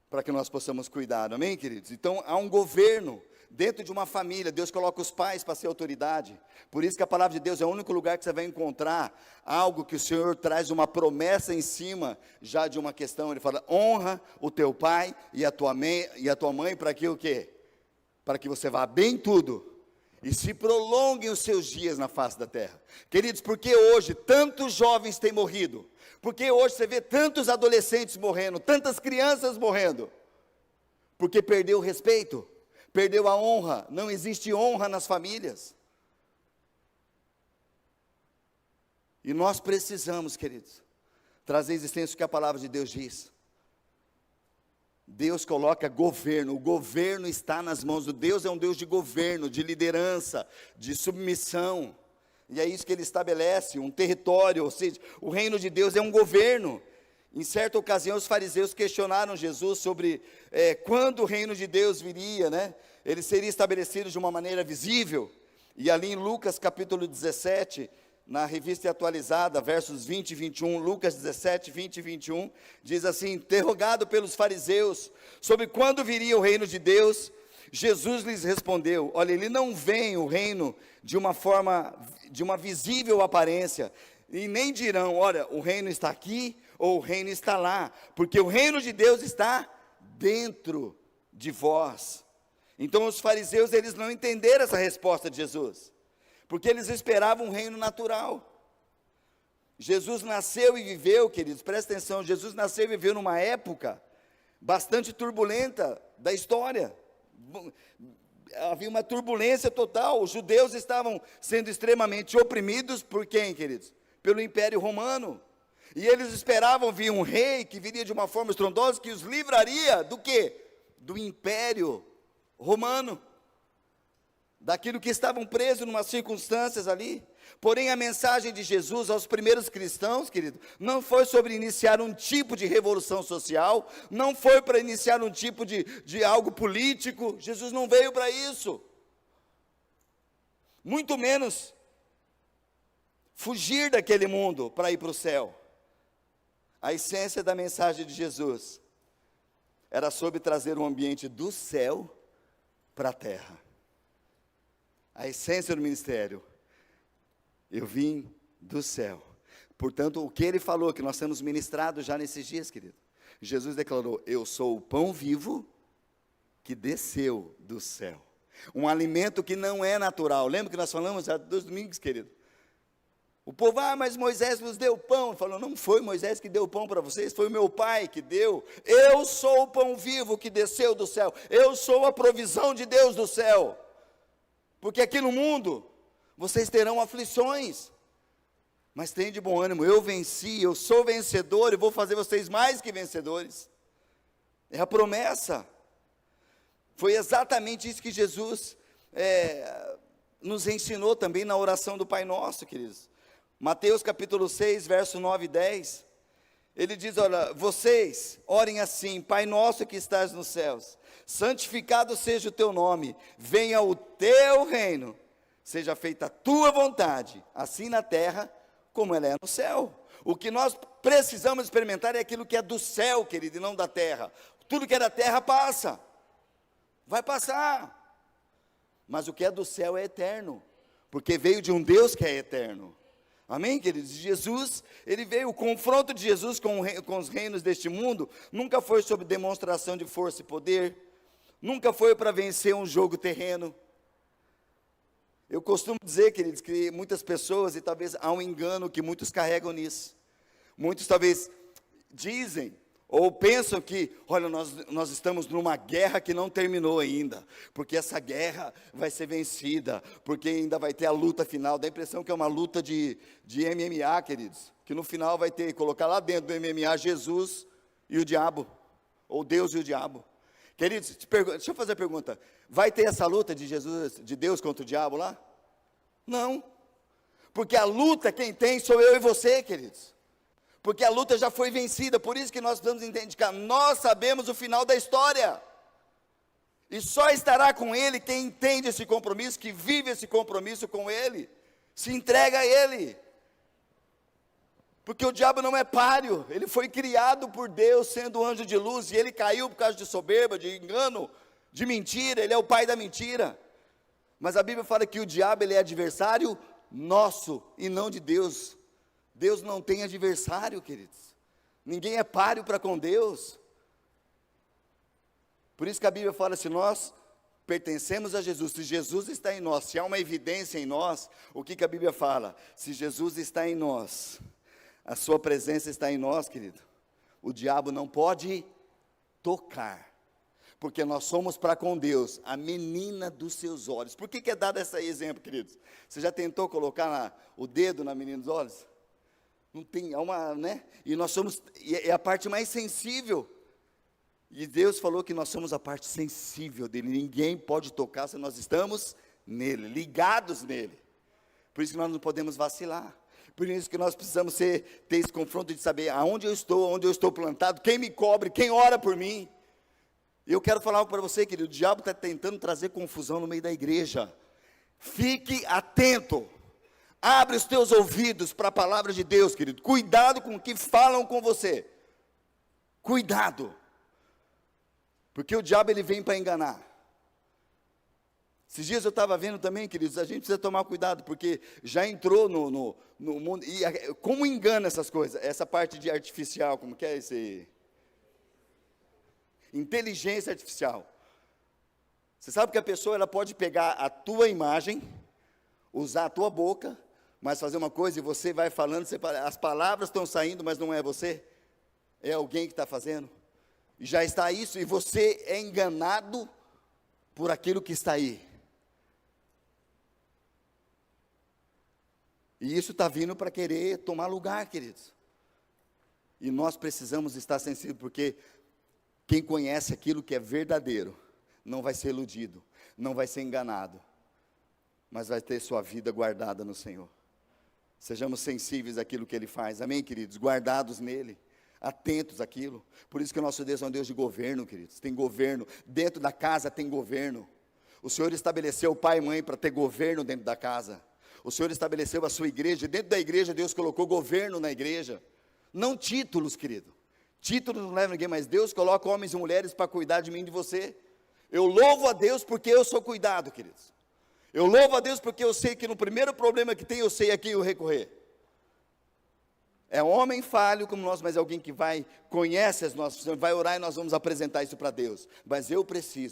para que nós possamos cuidar, amém, queridos? Então, há um governo dentro de uma família. Deus coloca os pais para ser autoridade. Por isso que a palavra de Deus é o único lugar que você vai encontrar algo que o Senhor traz uma promessa em cima já de uma questão. Ele fala, honra o teu pai e a tua mãe, para que o quê? Para que você vá bem em tudo e se prolonguem os seus dias na face da terra. Queridos, por que hoje tantos jovens têm morrido? Porque hoje você vê tantos adolescentes morrendo, tantas crianças morrendo? Porque perdeu o respeito, perdeu a honra. Não existe honra nas famílias. E nós precisamos, queridos, trazer existência o que a palavra de Deus diz. Deus coloca governo, o governo está nas mãos do Deus, é um Deus de governo, de liderança, de submissão, e é isso que Ele estabelece, um território, ou seja, o reino de Deus é um governo. Em certa ocasião os fariseus questionaram Jesus sobre quando o reino de Deus viria, né? Ele seria estabelecido de uma maneira visível, e ali em Lucas capítulo 17, na revista atualizada, versos 20 e 21, Lucas 17, 20 e 21, diz assim, interrogado pelos fariseus, sobre quando viria o reino de Deus, Jesus lhes respondeu, olha, ele não vem o reino de uma visível aparência, e nem dirão, olha, o reino está aqui, ou o reino está lá, porque o reino de Deus está dentro de vós. Então os fariseus, eles não entenderam essa resposta de Jesus, porque eles esperavam um reino natural. Jesus nasceu e viveu, queridos, presta atenção, Jesus nasceu e viveu numa época bastante turbulenta da história. Havia uma turbulência total, os judeus estavam sendo extremamente oprimidos por quem, queridos? Pelo Império Romano. E eles esperavam vir um rei que viria de uma forma estrondosa, que os livraria do quê? Do Império Romano. daquilo que estavam presos em umas circunstâncias ali. Porém, a mensagem de Jesus aos primeiros cristãos, querido, não foi sobre iniciar um tipo de revolução social, não foi para iniciar um tipo de algo político. Jesus não veio para isso. Muito menos fugir daquele mundo para ir para o céu. A essência da mensagem de Jesus era sobre trazer um ambiente do céu para a terra. A essência do ministério: eu vim do céu. Portanto, o que ele falou, que nós temos ministrado já nesses dias, querido. Jesus declarou: eu sou o pão vivo que desceu do céu. Um alimento que não é natural. Lembra que nós falamos há 2 domingos, querido? O povo: mas Moisés nos deu pão. Ele falou: não foi Moisés que deu pão para vocês, foi o meu pai que deu. Eu sou o pão vivo que desceu do céu. Eu sou a provisão de Deus do céu. Porque aqui no mundo vocês terão aflições, mas tenham de bom ânimo, eu venci, eu sou vencedor e vou fazer vocês mais que vencedores. É a promessa. Foi exatamente isso que Jesus nos ensinou também na oração do Pai Nosso, queridos. Mateus capítulo 6, verso 9 e 10, ele diz: olha, vocês orem assim: Pai nosso que estás nos céus, santificado seja o teu nome, venha o teu reino, seja feita a tua vontade, assim na terra como ela é no céu. O que nós precisamos experimentar é aquilo que é do céu, querido, e não da terra. Tudo que é da terra passa, vai passar, mas o que é do céu é eterno, porque veio de um Deus que é eterno. Amém, queridos? Jesus, ele veio, o confronto de Jesus com os reinos deste mundo, nunca foi sobre demonstração de força e poder, nunca foi para vencer um jogo terreno. Eu costumo dizer, queridos, que muitas pessoas, e talvez há um engano que muitos carregam nisso, muitos talvez dizem, ou pensam que, olha, nós estamos numa guerra que não terminou ainda, porque essa guerra vai ser vencida, porque ainda vai ter a luta final. Dá a impressão que é uma luta de MMA, queridos, que no final vai ter, colocar lá dentro do MMA Jesus e o diabo, ou Deus e o diabo. Queridos, deixa eu fazer a pergunta: vai ter essa luta de Jesus, de Deus contra o diabo lá? Não, porque a luta quem tem sou eu e você, queridos. Porque a luta já foi vencida, por isso que nós precisamos entender que nós sabemos o final da história. E só estará com Ele quem entende esse compromisso, que vive esse compromisso com Ele, se entrega a Ele. Porque o diabo não é páreo, ele foi criado por Deus sendo anjo de luz, e ele caiu por causa de soberba, de engano, de mentira, ele é o pai da mentira. Mas a Bíblia fala que o diabo ele é adversário nosso e não de Deus. Deus não tem adversário, queridos. Ninguém é páreo para com Deus. Por isso que a Bíblia fala: se nós pertencemos a Jesus, se Jesus está em nós, se há uma evidência em nós, o que a Bíblia fala? Se Jesus está em nós, a sua presença está em nós, querido, o diabo não pode tocar, porque nós somos para com Deus a menina dos seus olhos. Por que é dado esse exemplo, queridos? Você já tentou colocar o dedo na menina dos olhos? Não tem, é uma, né? E nós somos, é a parte mais sensível. E Deus falou que nós somos a parte sensível dele. Ninguém pode tocar se nós estamos nele, ligados nele. Por isso que nós não podemos vacilar. Por isso que nós precisamos ter esse confronto de saber aonde eu estou, onde eu estou plantado, quem me cobre, quem ora por mim. Eu quero falar algo para você, querido. O diabo está tentando trazer confusão no meio da igreja. Fique atento. Abre os teus ouvidos para a palavra de Deus, querido. Cuidado com o que falam com você. Cuidado. Porque o diabo ele vem para enganar. Esses dias eu estava vendo também, queridos, a gente precisa tomar cuidado, porque já entrou no mundo, e como engana essas coisas, essa parte de artificial, como que é esse? Inteligência artificial. Você sabe que a pessoa ela pode pegar a tua imagem, usar a tua boca, mas fazer uma coisa e você vai falando, as palavras estão saindo, mas não é você, é alguém que está fazendo. E já está isso, e você é enganado por aquilo que está aí. E isso está vindo para querer tomar lugar, queridos. E nós precisamos estar sensíveis, porque quem conhece aquilo que é verdadeiro, não vai ser iludido, não vai ser enganado. mas vai ter sua vida guardada no Senhor. Sejamos sensíveis àquilo que Ele faz, amém, queridos? Guardados nele, atentos àquilo. Por isso que o nosso Deus é um Deus de governo, queridos. Tem governo, dentro da casa tem governo. O Senhor estabeleceu o pai e mãe para ter governo dentro da casa. O Senhor estabeleceu a sua igreja, e dentro da igreja Deus colocou governo na igreja. Não títulos, querido. Títulos não levam ninguém, mas Deus coloca homens e mulheres para cuidar de mim e de você. Eu louvo a Deus porque eu sou cuidado, queridos. Eu louvo a Deus porque eu sei que no primeiro problema que tem, eu sei a quem eu recorrer. É um homem falho como nós, mas é alguém que conhece as nossas funções, vai orar e nós vamos apresentar isso para Deus. Mas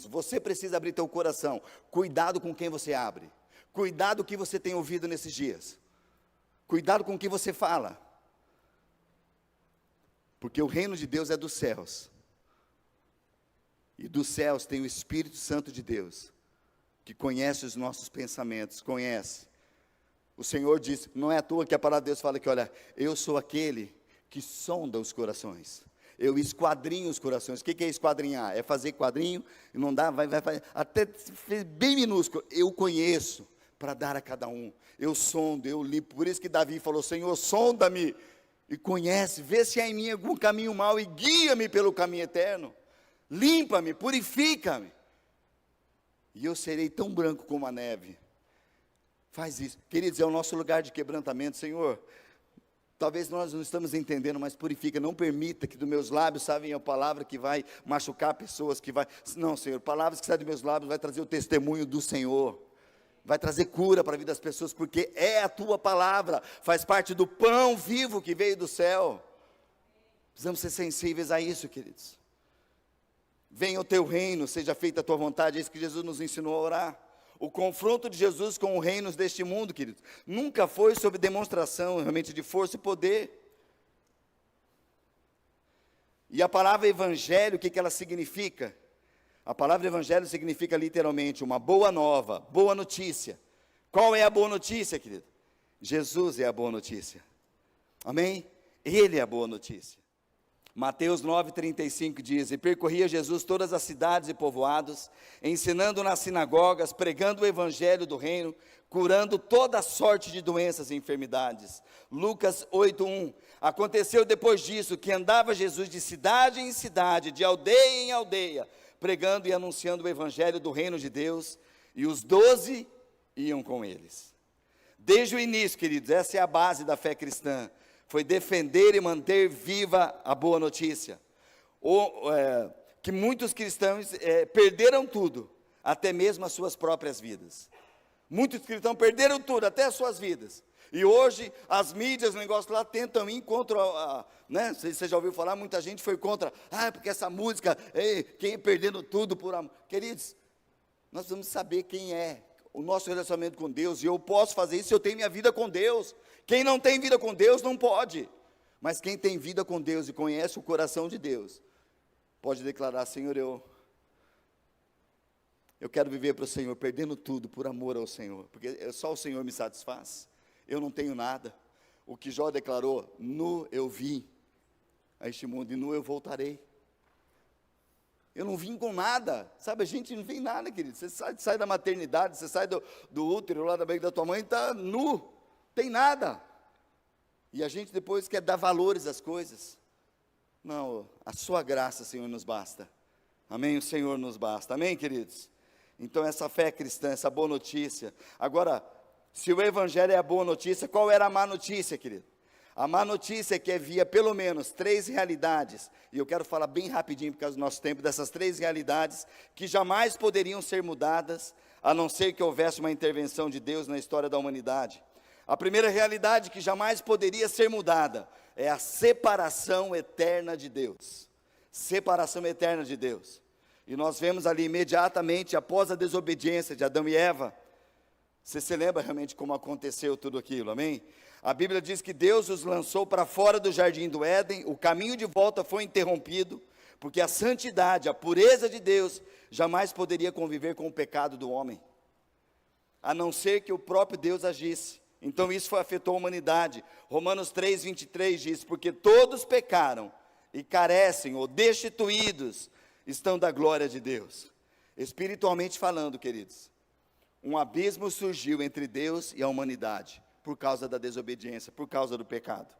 você precisa abrir teu coração. Cuidado com quem você abre. Cuidado com o que você tem ouvido nesses dias. Cuidado com o que você fala. Porque o reino de Deus é dos céus. E dos céus tem o Espírito Santo de Deus, que conhece os nossos pensamentos, conhece. O Senhor diz, não é à toa que a palavra de Deus fala que, olha, eu sou aquele que sonda os corações. Eu esquadrinho os corações. O que é esquadrinhar? É fazer quadrinho, e não dá, vai, até bem minúsculo. Eu conheço para dar a cada um. Eu sondo, eu limpo. Por isso que Davi falou, Senhor, sonda-me e conhece, vê se há em mim algum caminho mau e guia-me pelo caminho eterno. Limpa-me, purifica-me. E eu serei tão branco como a neve. Faz isso. Queridos, é o nosso lugar de quebrantamento, Senhor. Talvez nós não estamos entendendo, mas purifica. Não permita que dos meus lábios saia a palavra que vai machucar pessoas, que vai... Não, Senhor, palavras que saem dos meus lábios vai trazer o testemunho do Senhor. Vai trazer cura para a vida das pessoas, porque é a tua palavra. Faz parte do pão vivo que veio do céu. Precisamos ser sensíveis a isso, queridos. Venha o teu reino, seja feita a tua vontade. É isso que Jesus nos ensinou a orar. O confronto de Jesus com os reinos deste mundo, queridos, nunca foi sob demonstração realmente de força e poder. E a palavra evangelho, o que ela significa? A palavra evangelho significa literalmente uma boa nova, boa notícia. Qual é a boa notícia, querido? Jesus é a boa notícia. Amém? Ele é a boa notícia. Mateus 9,35 diz, e percorria Jesus todas as cidades e povoados, ensinando nas sinagogas, pregando o evangelho do reino, curando toda sorte de doenças e enfermidades. Lucas 8,1, aconteceu depois disso, que andava Jesus de cidade em cidade, de aldeia em aldeia, pregando e anunciando o evangelho do reino de Deus, e os 12 iam com eles. Desde o início, queridos, essa é a base da fé cristã, foi defender e manter viva a boa notícia. Que muitos cristãos perderam tudo, até mesmo as suas próprias vidas. Muitos cristãos perderam tudo, até as suas vidas. E hoje, as mídias, o negócio lá, tentam ir contra, né? Você já ouviu falar, muita gente foi contra, porque essa música, quem é perdendo tudo por amor. Queridos, nós precisamos saber quem é o nosso relacionamento com Deus, e eu posso fazer isso se eu tenho minha vida com Deus. Quem não tem vida com Deus não pode, mas quem tem vida com Deus e conhece o coração de Deus, pode declarar, Senhor, eu quero viver para o Senhor, perdendo tudo por amor ao Senhor, porque só o Senhor me satisfaz, eu não tenho nada. O que Jó declarou, nu eu vim a este mundo e nu eu voltarei. Eu não vim com nada, sabe, a gente não vem nada, querido. Você sai da maternidade, você sai do útero lá da barriga da tua mãe, está nu, tem nada. E a gente depois quer dar valores às coisas. Não, a sua graça, Senhor, nos basta. Amém? O Senhor nos basta. Amém, queridos? Então essa fé cristã, essa boa notícia. Agora, se o evangelho é a boa notícia, qual era a má notícia, querido? A má notícia é que havia pelo menos 3 realidades, e eu quero falar bem rapidinho por causa do nosso tempo, dessas 3 realidades, que jamais poderiam ser mudadas, a não ser que houvesse uma intervenção de Deus na história da humanidade. A primeira realidade que jamais poderia ser mudada, é a separação eterna de Deus. Separação eterna de Deus. E nós vemos ali imediatamente, após a desobediência de Adão e Eva, você se lembra realmente como aconteceu tudo aquilo, amém? A Bíblia diz que Deus os lançou para fora do jardim do Éden, o caminho de volta foi interrompido, porque a santidade, a pureza de Deus, jamais poderia conviver com o pecado do homem, a não ser que o próprio Deus agisse. Então isso afetou a humanidade. Romanos 3:23 diz, porque todos pecaram e carecem, ou destituídos, estão da glória de Deus. Espiritualmente falando, queridos, Um abismo surgiu entre Deus e a humanidade, por causa da desobediência, por causa do pecado.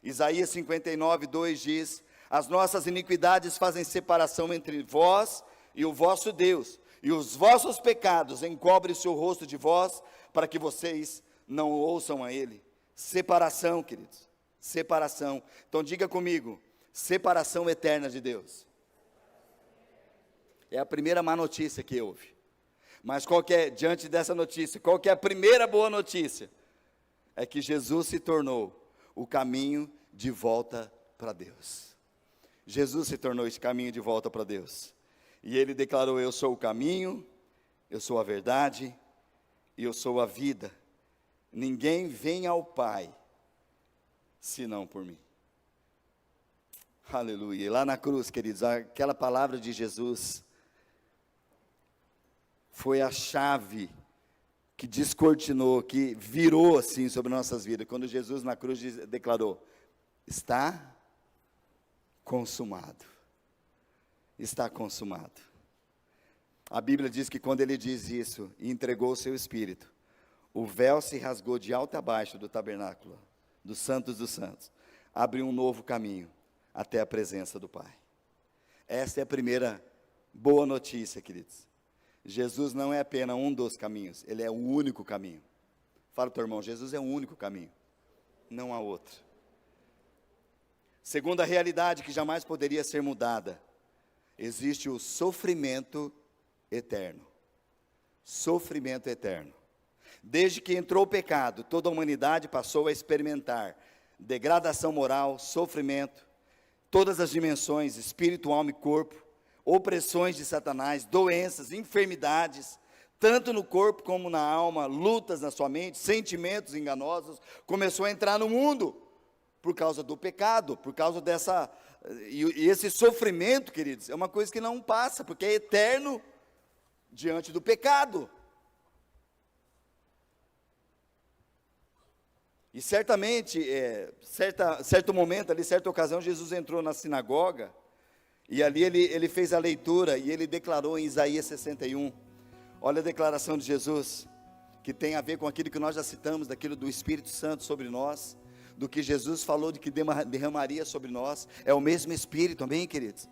Isaías 59:2 diz: as nossas iniquidades fazem separação entre vós e o vosso Deus, e os vossos pecados encobrem o seu rosto de vós, para que vocês não ouçam a Ele. Separação, queridos, separação. Então diga comigo: separação eterna de Deus. É a primeira má notícia que houve. Mas diante dessa notícia, qual que é a primeira boa notícia? É que Jesus se tornou o caminho de volta para Deus. Jesus se tornou esse caminho de volta para Deus. E Ele declarou: eu sou o caminho, eu sou a verdade e eu sou a vida. Ninguém vem ao Pai, senão por mim. Aleluia. E lá na cruz, queridos, aquela palavra de Jesus foi a chave que descortinou, que virou assim sobre nossas vidas. Quando Jesus na cruz declarou: está consumado. Está consumado. A Bíblia diz que quando Ele diz isso e entregou o seu Espírito, o véu se rasgou de alto a baixo do tabernáculo, dos santos dos santos. Abriu um novo caminho até a presença do Pai. Esta é a primeira boa notícia, queridos. Jesus não é apenas um dos caminhos, Ele é o único caminho. Fala para o teu irmão: Jesus é o único caminho, não há outro. Segunda realidade que jamais poderia ser mudada: existe o sofrimento eterno. Sofrimento eterno. Desde que entrou o pecado, toda a humanidade passou a experimentar degradação moral, sofrimento, todas as dimensões, espírito, alma e corpo, opressões de Satanás, doenças, enfermidades, tanto no corpo como na alma, lutas na sua mente, sentimentos enganosos, começou a entrar no mundo, por causa do pecado, por causa dessa, e esse sofrimento, queridos, é uma coisa que não passa, porque é eterno, diante do pecado. E certamente, certo momento ali, certa ocasião, Jesus entrou na sinagoga, e ali ele fez a leitura, e ele declarou em Isaías 61, olha a declaração de Jesus, que tem a ver com aquilo que nós já citamos, daquilo do Espírito Santo sobre nós, do que Jesus falou de que derramaria sobre nós, é o mesmo Espírito, amém, queridos?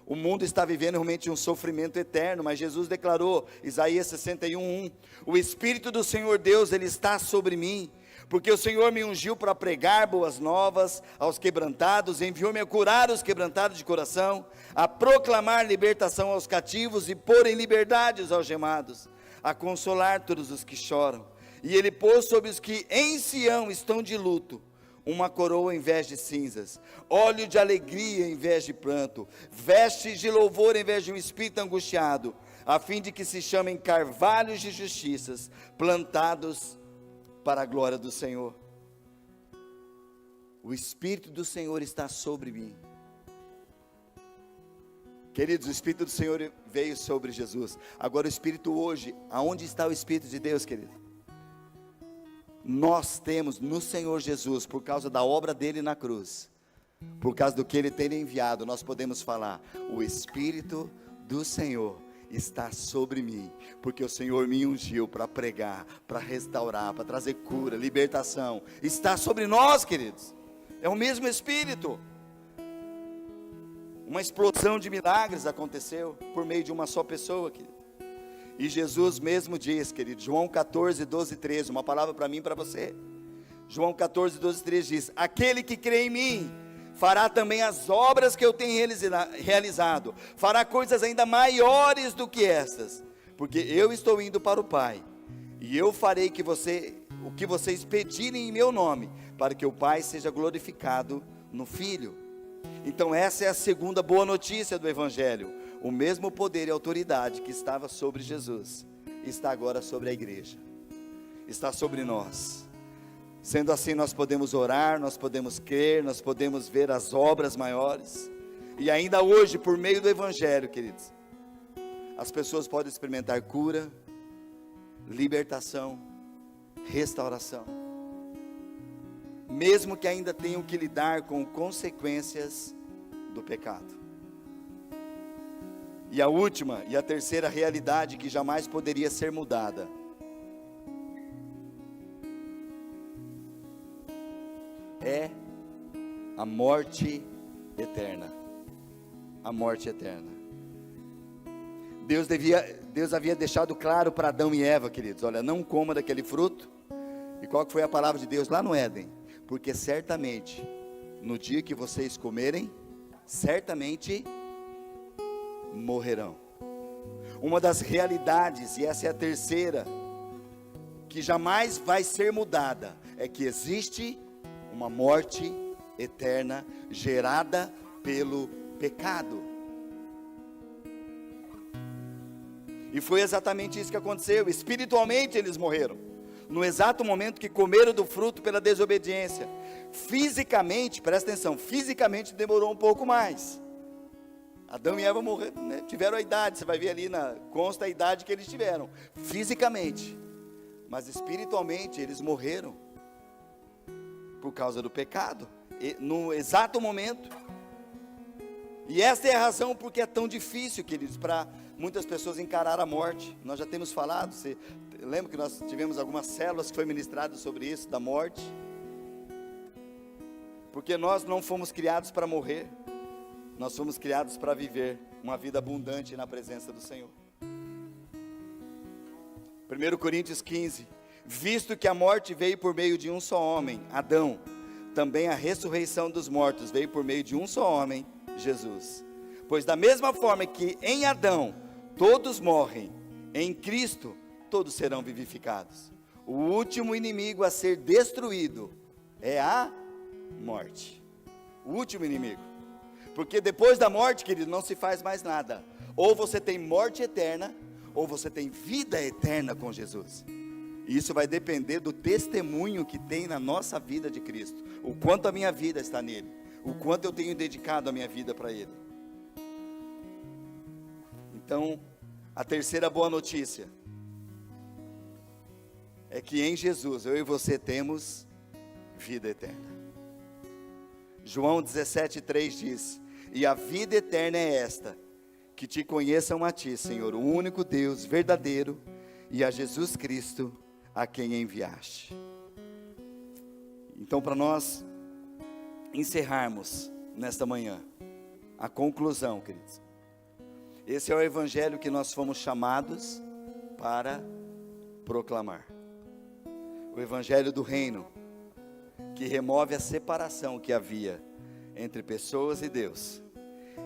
O mundo está vivendo realmente um sofrimento eterno, mas Jesus declarou, Isaías 61:1, o Espírito do Senhor Deus, Ele está sobre mim, porque o Senhor me ungiu para pregar boas novas aos quebrantados, enviou-me a curar os quebrantados de coração, a proclamar libertação aos cativos e pôr em liberdade os algemados, a consolar todos os que choram, e Ele pôs sobre os que em Sião estão de luto, uma coroa em vez de cinzas, óleo de alegria em vez de pranto, vestes de louvor em vez de um espírito angustiado, a fim de que se chamem carvalhos de justiças, plantados para a glória do Senhor. O Espírito do Senhor está sobre mim. Queridos, o Espírito do Senhor veio sobre Jesus. Agora o Espírito hoje, aonde está o Espírito de Deus, querido? Nós temos no Senhor Jesus, por causa da obra dele na cruz, por causa do que ele tem enviado, nós podemos falar: o Espírito do Senhor está sobre mim, porque o Senhor me ungiu para pregar, para restaurar, para trazer cura, libertação. Está sobre nós, queridos. É o mesmo Espírito. Uma explosão de milagres aconteceu por meio de uma só pessoa, querido. E Jesus mesmo diz, querido, João 14, 12, 13, uma palavra para mim e para você. João 14, 12, 13 diz: aquele que crê em mim fará também as obras que eu tenho realizado, fará coisas ainda maiores do que estas, porque eu estou indo para o Pai, e eu farei o que vocês pedirem em meu nome, para que o Pai seja glorificado no Filho. Então essa é a segunda boa notícia do Evangelho. O mesmo poder e autoridade que estava sobre Jesus, está agora sobre a igreja, está sobre nós. Sendo assim, nós podemos orar, nós podemos crer, nós podemos ver as obras maiores. E ainda hoje, por meio do Evangelho, queridos, as pessoas podem experimentar cura, libertação, restauração, mesmo que ainda tenham que lidar com consequências do pecado. E a última e a terceira realidade que jamais poderia ser mudada é a morte eterna. A morte eterna. Deus havia deixado claro para Adão e Eva, queridos, olha, não coma daquele fruto. E qual que foi a palavra de Deus lá no Éden? Porque certamente, no dia que vocês comerem, certamente morrerão. Uma das realidades, e essa é a terceira, que jamais vai ser mudada, é que existe uma morte eterna gerada pelo pecado. E foi exatamente isso que aconteceu. Espiritualmente eles morreram, no exato momento que comeram do fruto pela desobediência. Fisicamente, presta atenção, fisicamente demorou um pouco mais. Adão e Eva morreram, né? Tiveram a idade, você vai ver ali, consta a idade que eles tiveram, fisicamente. Mas espiritualmente eles morreram, por causa do pecado, no exato momento. E esta é a razão porque é tão difícil, queridos, para muitas pessoas encarar a morte. Nós já temos falado, você lembra que nós tivemos algumas células que foi ministrado sobre isso, da morte? Porque nós não fomos criados para morrer, nós fomos criados para viver uma vida abundante na presença do Senhor. 1 Coríntios 15, visto que a morte veio por meio de um só homem, Adão, também a ressurreição dos mortos veio por meio de um só homem, Jesus. Pois da mesma forma que em Adão todos morrem, em Cristo todos serão vivificados. O último inimigo a ser destruído é a morte. O último inimigo. Porque depois da morte, querido, não se faz mais nada. Ou você tem morte eterna, ou você tem vida eterna com Jesus. E isso vai depender do testemunho que tem na nossa vida de Cristo. O quanto a minha vida está nele. O quanto eu tenho dedicado a minha vida para ele. Então, a terceira boa notícia é que em Jesus, eu e você temos vida eterna. João 17,3 diz, e a vida eterna é esta, que te conheçam a ti, Senhor, o único Deus verdadeiro, e a Jesus Cristo, a quem enviaste. Então, para nós encerrarmos nesta manhã, a conclusão, queridos, esse é o evangelho que nós fomos chamados para proclamar. O evangelho do reino, que remove a separação que havia entre pessoas e Deus,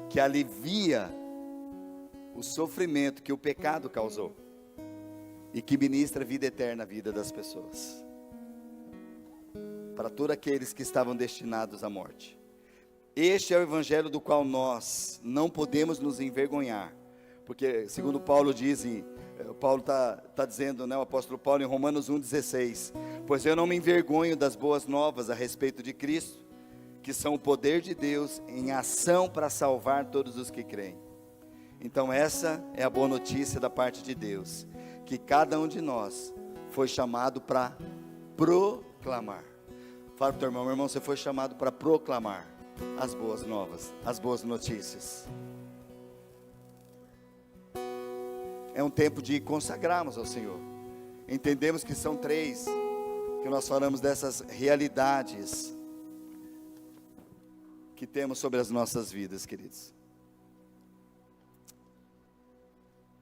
que alivia o sofrimento que o pecado causou e que ministra vida eterna à vida das pessoas, para todos aqueles que estavam destinados à morte. Este é o evangelho do qual nós não podemos nos envergonhar, porque segundo Paulo diz, Paulo está dizendo, né, o apóstolo Paulo em Romanos 1,16, pois eu não me envergonho das boas novas a respeito de Cristo, que são o poder de Deus em ação para salvar todos os que creem. Então essa é a boa notícia da parte de Deus, que cada um de nós foi chamado para proclamar. Fala para o teu irmão, meu irmão, você foi chamado para proclamar as boas novas, as boas notícias. É um tempo de consagrarmos ao Senhor. Entendemos que são três, que nós falamos dessas realidades que temos sobre as nossas vidas, queridos.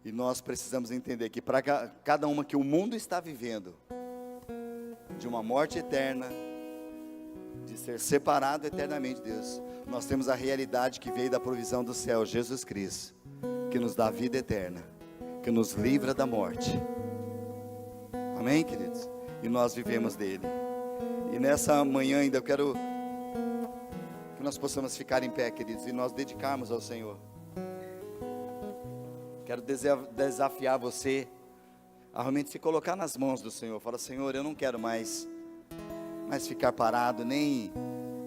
E nós precisamos entender que para cada uma que o mundo está vivendo, de uma morte eterna, de ser separado eternamente de Deus, nós temos a realidade que veio da provisão do céu, Jesus Cristo, que nos dá vida eterna, que nos livra da morte. Amém, queridos? E nós vivemos dele. E nessa manhã ainda eu quero que nós possamos ficar em pé, queridos, e nós dedicarmos ao Senhor. Quero desafiar você a realmente se colocar nas mãos do Senhor. Fala, Senhor, eu não quero mais ficar parado, nem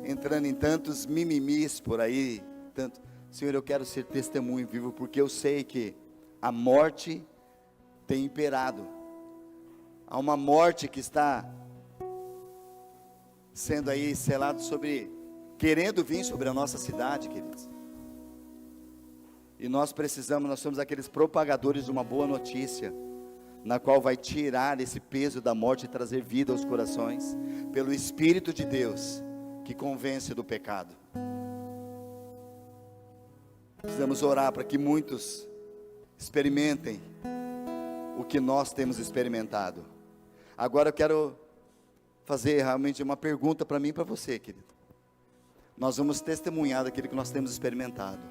entrando em tantos mimimis por aí. Senhor, eu quero ser testemunho vivo, porque eu sei que a morte tem imperado. Há uma morte que está sendo aí selado querendo vir sobre a nossa cidade, queridos. E nós somos aqueles propagadores de uma boa notícia, na qual vai tirar esse peso da morte e trazer vida aos corações, pelo Espírito de Deus, que convence do pecado. Precisamos orar para que muitos experimentem o que nós temos experimentado. Agora eu quero fazer realmente uma pergunta para mim e para você, querido. Nós vamos testemunhar daquilo que nós temos experimentado.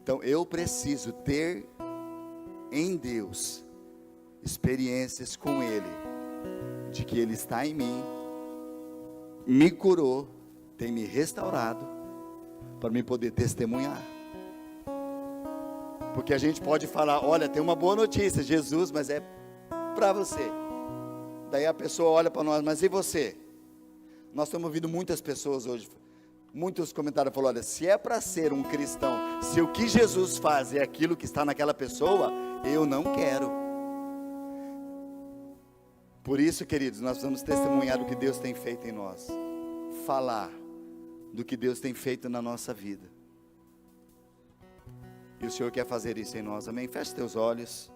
Então eu preciso ter em Deus experiências com Ele, de que Ele está em mim, me curou, tem me restaurado, para mim poder testemunhar. Porque a gente pode falar, olha, tem uma boa notícia, Jesus, mas é para você. Daí a pessoa olha para nós, mas e você? Nós estamos ouvindo muitas pessoas hoje, muitos comentários falam, olha, se é para ser um cristão, se o que Jesus faz é aquilo que está naquela pessoa, eu não quero. Por isso, queridos, nós vamos testemunhar o que Deus tem feito em nós, falar do que Deus tem feito na nossa vida. E o Senhor quer fazer isso em nós, amém? Feche teus olhos.